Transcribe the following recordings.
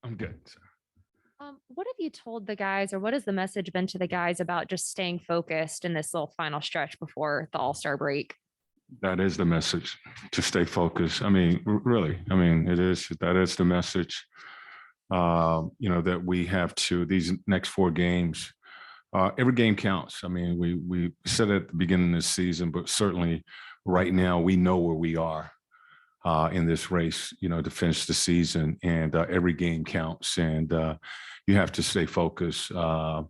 I'm good. What have you told the guys, or what has the message been to the guys about just staying focused in this little final stretch before the All-Star break? That is the message, to stay focused. I mean, really, I mean, that is the message, that we have to, these next 4 games, every game counts. I mean, we said it at the beginning of the season, but certainly right now we know where we are in this race, to finish the season, and every game counts, and you have to stay focused, and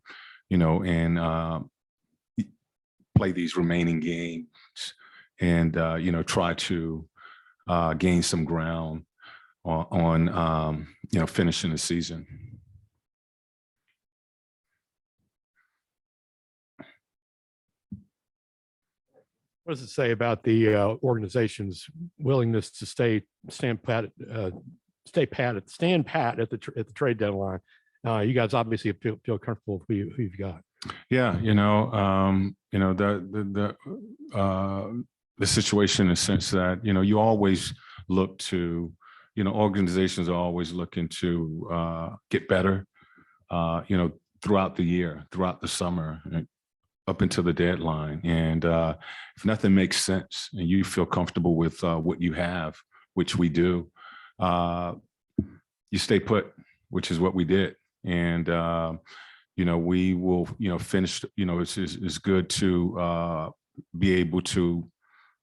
play these remaining games, and try to gain some ground on finishing the season. What does it say about the organization's willingness to stand pat at the trade deadline? You guys obviously feel comfortable with who you've got. Yeah, the situation in the sense that you always look to, organizations are always looking to get better, throughout the year, throughout the summer, up until the deadline. And if nothing makes sense and you feel comfortable with what you have, which we do, you stay put, which is what we did. And, we will, finish, it's good to be able to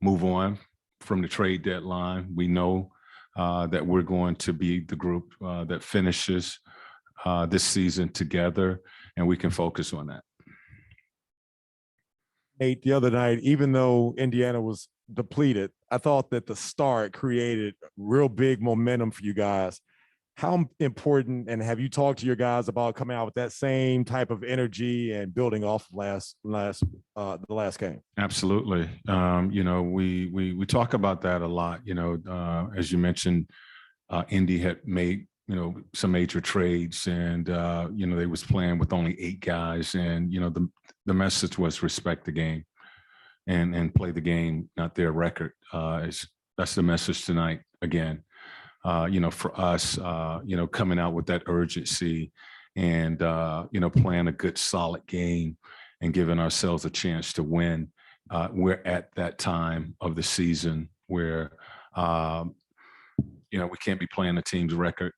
move on from the trade deadline. We know that we're going to be the group that finishes this season together, and we can focus on that. Nate, the other night, even though Indiana was depleted, I thought that the start created real big momentum for you guys. How important, and have you talked to your guys about coming out with that same type of energy and building off the last game? Absolutely. We talk about that a lot. As you mentioned, Indy had made some major trades, and they was playing with only 8 guys, and the message was respect the game and play the game, not their record. That's the message tonight again. For us, coming out with that urgency and, playing a good, solid game and giving ourselves a chance to win. We're at that time of the season where, we can't be playing a team's record.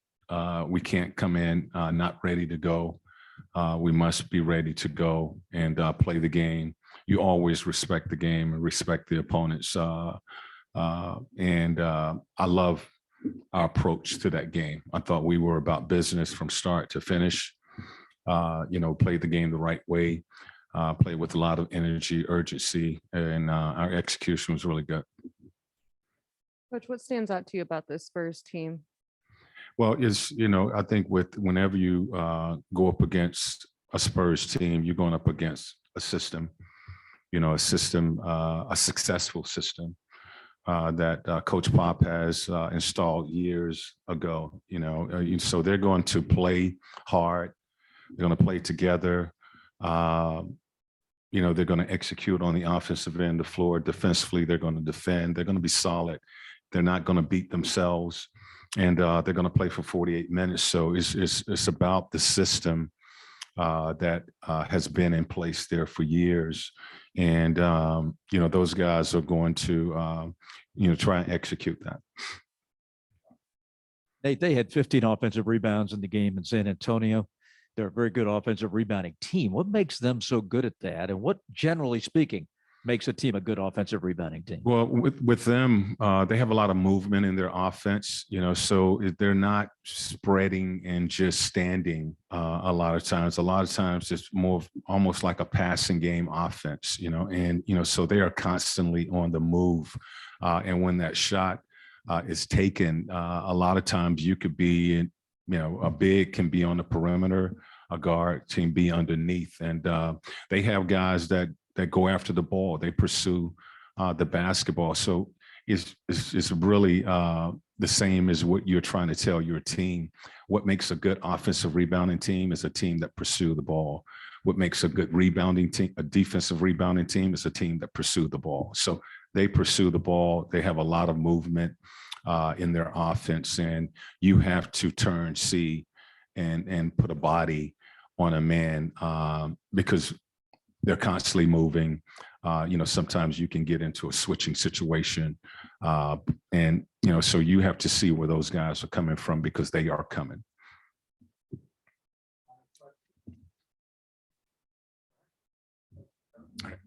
We can't come in not ready to go. We must be ready to go and play the game. You always respect the game and respect the opponents. And I love our approach to that game. I thought we were about business from start to finish. Played the game the right way, played with a lot of energy, urgency, and our execution was really good. Coach, what stands out to you about this Spurs team? Well, I think whenever you go up against a Spurs team, you're going up against a system, a successful system. That Coach Pop has installed years ago, so they're going to play hard. They're going to play together. They're going to execute on the offensive end of the floor. Defensively, they're going to defend. They're going to be solid. They're not going to beat themselves, and they're going to play for 48 minutes. So it's about the system that has been in place there for years. And, those guys are going to, try and execute that. They had 15 offensive rebounds in the game in San Antonio. They're a very good offensive rebounding team. What makes them so good at that? And what, generally speaking, makes a team a good offensive rebounding team? Well, with them, they have a lot of movement in their offense, so they're not spreading and just standing a lot of times. A lot of times it's more almost like a passing game offense, and, so they are constantly on the move. And when that shot is taken, a lot of times you could be in, a big can be on the perimeter, a guard can be underneath. And they have guys that go after the ball. They pursue the basketball. So it's really the same as what you're trying to tell your team. What makes a good offensive rebounding team is a team that pursue the ball. What makes a good rebounding team, a defensive rebounding team, is a team that pursue the ball. So they pursue the ball. They have a lot of movement in their offense, and you have to see and put a body on a man because they're constantly moving. Sometimes you can get into a switching situation. So you have to see where those guys are coming from because they are coming. All right.